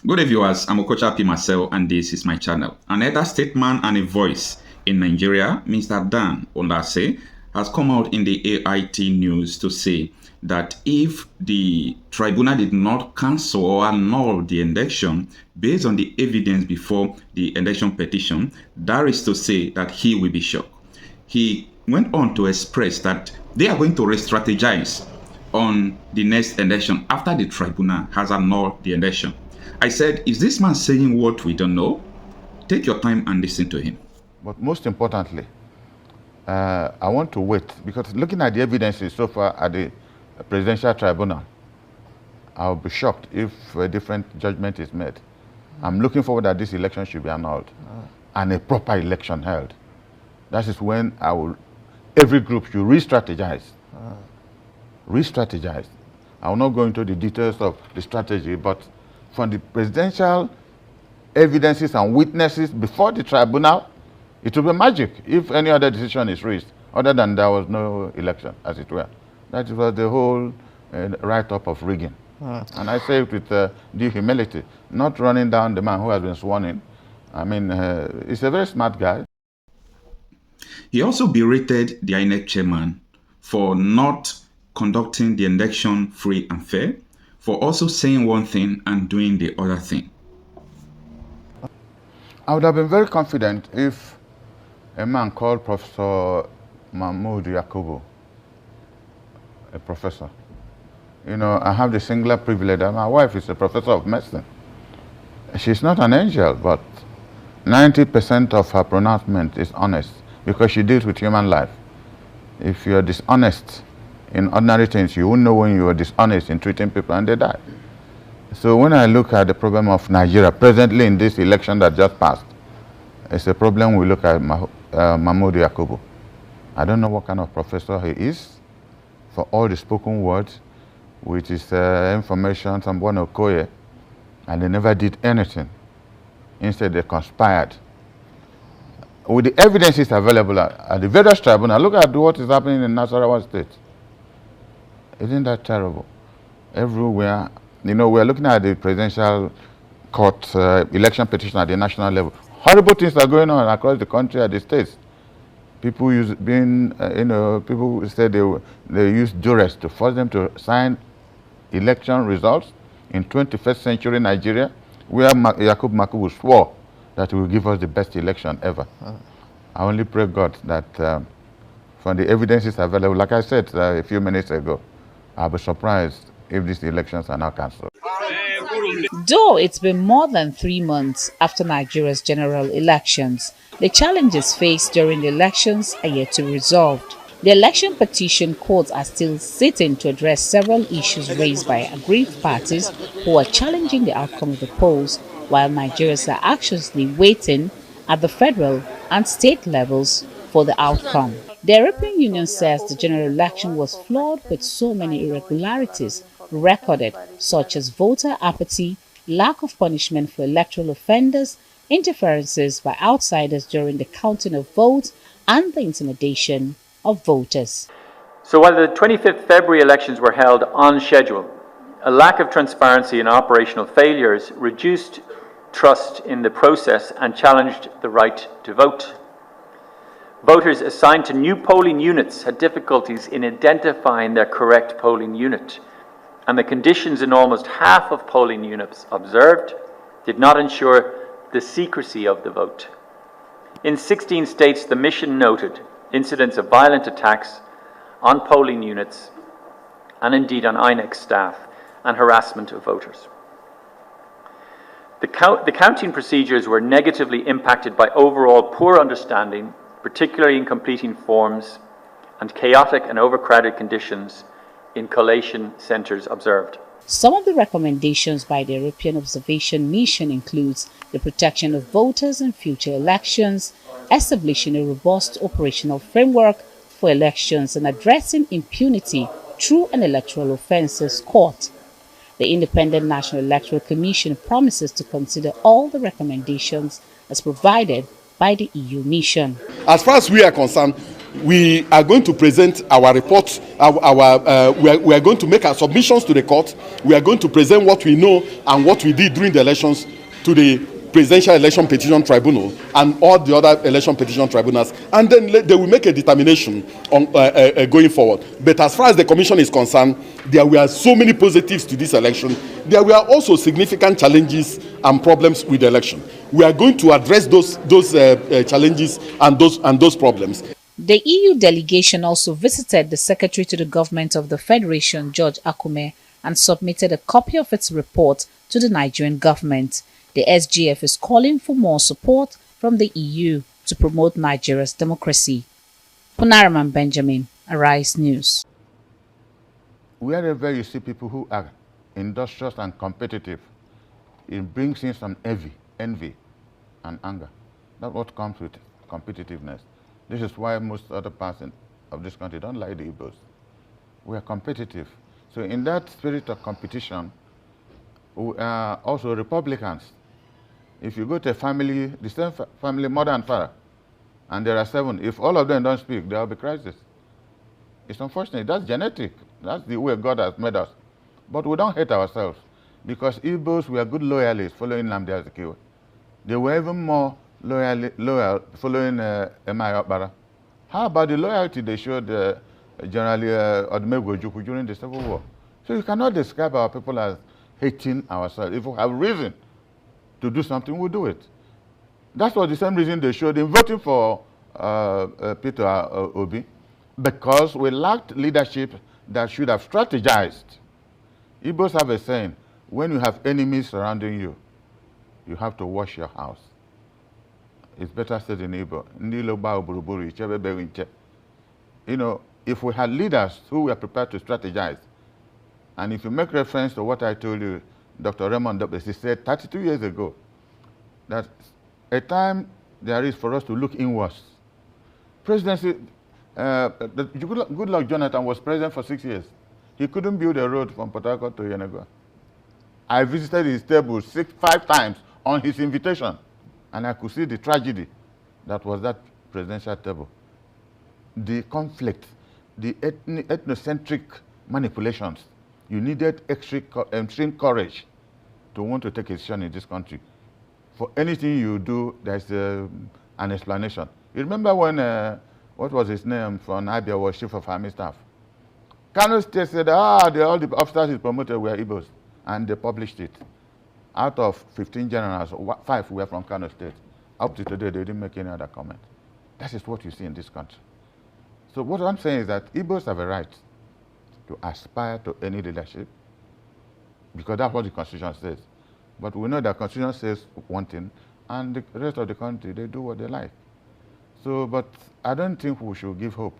Good day, viewers. I'm Okocha Marcel, and this is my channel. An elder statesman and a voice in Nigeria, Mr. Dan Ulasi, has come out in the AIT news to say that if the tribunal did not cancel or annul the election based on the evidence before the election petition, that is to say that he will be shocked. He went on to express that they are going to re-strategize on the next election after the tribunal has annulled the election. I said, is this man saying what we don't know? Take your time and listen to him. But most importantly, I want to wait, because looking at the evidences so far at the presidential tribunal, I'll be shocked if a different judgment is made. I'm looking forward that this election should be annulled and a proper election held. That is when every group should re-strategize. Re-strategize. I will not go into the details of the strategy, but from the presidential evidences and witnesses before the tribunal, it will be magic if any other decision is reached, other than there was no election, as it were. That was the whole write-up of rigging. And I say it with due humility, not running down the man who has been sworn in. I mean, he's a very smart guy. He also berated the INEC chairman for not conducting the election free and fair, for also saying one thing and doing the other thing. I would have been very confident if a man called Professor Mahmoud Yakubu, a professor. You know, I have the singular privilege that my wife is a professor of medicine. She's not an angel, but 90% of her pronouncement is honest, because she deals with human life. If you're dishonest in ordinary things, you won't know when you are dishonest in treating people and they die. So when I look at the problem of Nigeria presently in this election that just passed, it's a problem we look at Mahmoud Yakubu. I don't know what kind of professor he is, for all the spoken words, with his information, someone Okocha, and they never did anything. Instead, they conspired. With the evidences available at the various tribunals, look at what is happening in Nasarawa State. Isn't that terrible? Everywhere, you know, we're looking at the presidential court election petition at the national level. Horrible things are going on across the country at the states. People people say they use duress to force them to sign election results in 21st century Nigeria, where Yakub Makubu swore that he will give us the best election ever. I only pray God that from the evidences available, like I said a few minutes ago, I'll be surprised if these elections are now cancelled. Though it's been more than 3 months after Nigeria's general elections, the challenges faced during the elections are yet to be resolved. The election petition courts are still sitting to address several issues raised by aggrieved parties who are challenging the outcome of the polls, while Nigerians are anxiously waiting at the federal and state levels for the outcome. The European Union says the general election was flawed with so many irregularities recorded, such as voter apathy, lack of punishment for electoral offenders, interferences by outsiders during the counting of votes, and the intimidation of voters. So while the 25th February elections were held on schedule, a lack of transparency and operational failures reduced trust in the process and challenged the right to vote. Voters assigned to new polling units had difficulties in identifying their correct polling unit, and the conditions in almost half of polling units observed did not ensure the secrecy of the vote. In 16 states, the mission noted incidents of violent attacks on polling units and indeed on INEC staff and harassment of voters. The counting procedures were negatively impacted by overall poor understanding, particularly in completing forms, and chaotic and overcrowded conditions in collation centres observed. Some of the recommendations by the European Observation Mission includes the protection of voters in future elections, establishing a robust operational framework for elections, and addressing impunity through an electoral offences court. The Independent National Electoral Commission promises to consider all the recommendations as provided by the EU mission. As far as we are concerned, We are going to present our reports. We are going to make our submissions to the court. We are going to present what we know and what we did during the elections to the Presidential Election Petition Tribunal and all the other election petition tribunals, and then they will make a determination on going forward. But as far as the commission is concerned, there were so many positives to this election. There were also significant challenges and problems with the election. We are going to address those challenges and those problems. The EU delegation also visited the Secretary to the Government of the Federation, George Akume, and submitted a copy of its report to the Nigerian government. The SGF is calling for more support from the EU to promote Nigeria's democracy. Punaraman Benjamin, Arise News. Wherever you see people who are industrious and competitive, it brings in some envy and anger. That's what comes with competitiveness. This is why most other parts of this country don't like the Igbos. We are competitive. So in that spirit of competition, we are also Republicans. If you go to a family, the same family, mother and father, and there are 7, if all of them don't speak, there will be crisis. It's unfortunate. That's genetic. That's the way God has made us. But we don't hate ourselves, because Igbos were good loyalists following Nnamdi Azikiwe. They were even more loyal following Emma Okpara. How about the loyalty they showed General Odumegwu Ojukwu during the Civil War? So you cannot describe our people as hating ourselves. If we have reason to do something, we'll do it. That's what the same reason they showed in voting for Peter Obi, because we lacked leadership that should have strategized. Igbos have a saying, when you have enemies surrounding you, you have to wash your house. It's better said in Igbo. You know, if we had leaders who were prepared to strategize, and if you make reference to what I told you, Dr. Raymond Douglas, he said 32 years ago, that a time there is for us to look inwards. Presidency, Goodluck Jonathan was president for 6 years. He couldn't build a road from Port Harcourt to Yenagoa. I visited his table 5 times on his invitation, and I could see the tragedy that was that presidential table. The conflict, the ethnocentric manipulations. You needed extreme courage to want to take a decision in this country. For anything you do, there's an explanation. You remember when, what was his name, from Abia was chief of army staff? Kano State said, all the officers he promoted were Igbos, and they published it. Out of 15 generals, 5 were from Kano State. Up to today, they didn't make any other comment. That is what you see in this country. So what I'm saying is that Igbos have a right to aspire to any leadership, because that's what the Constitution says. But we know that the Constitution says one thing, and the rest of the country, they do what they like. So, but I don't think we should give hope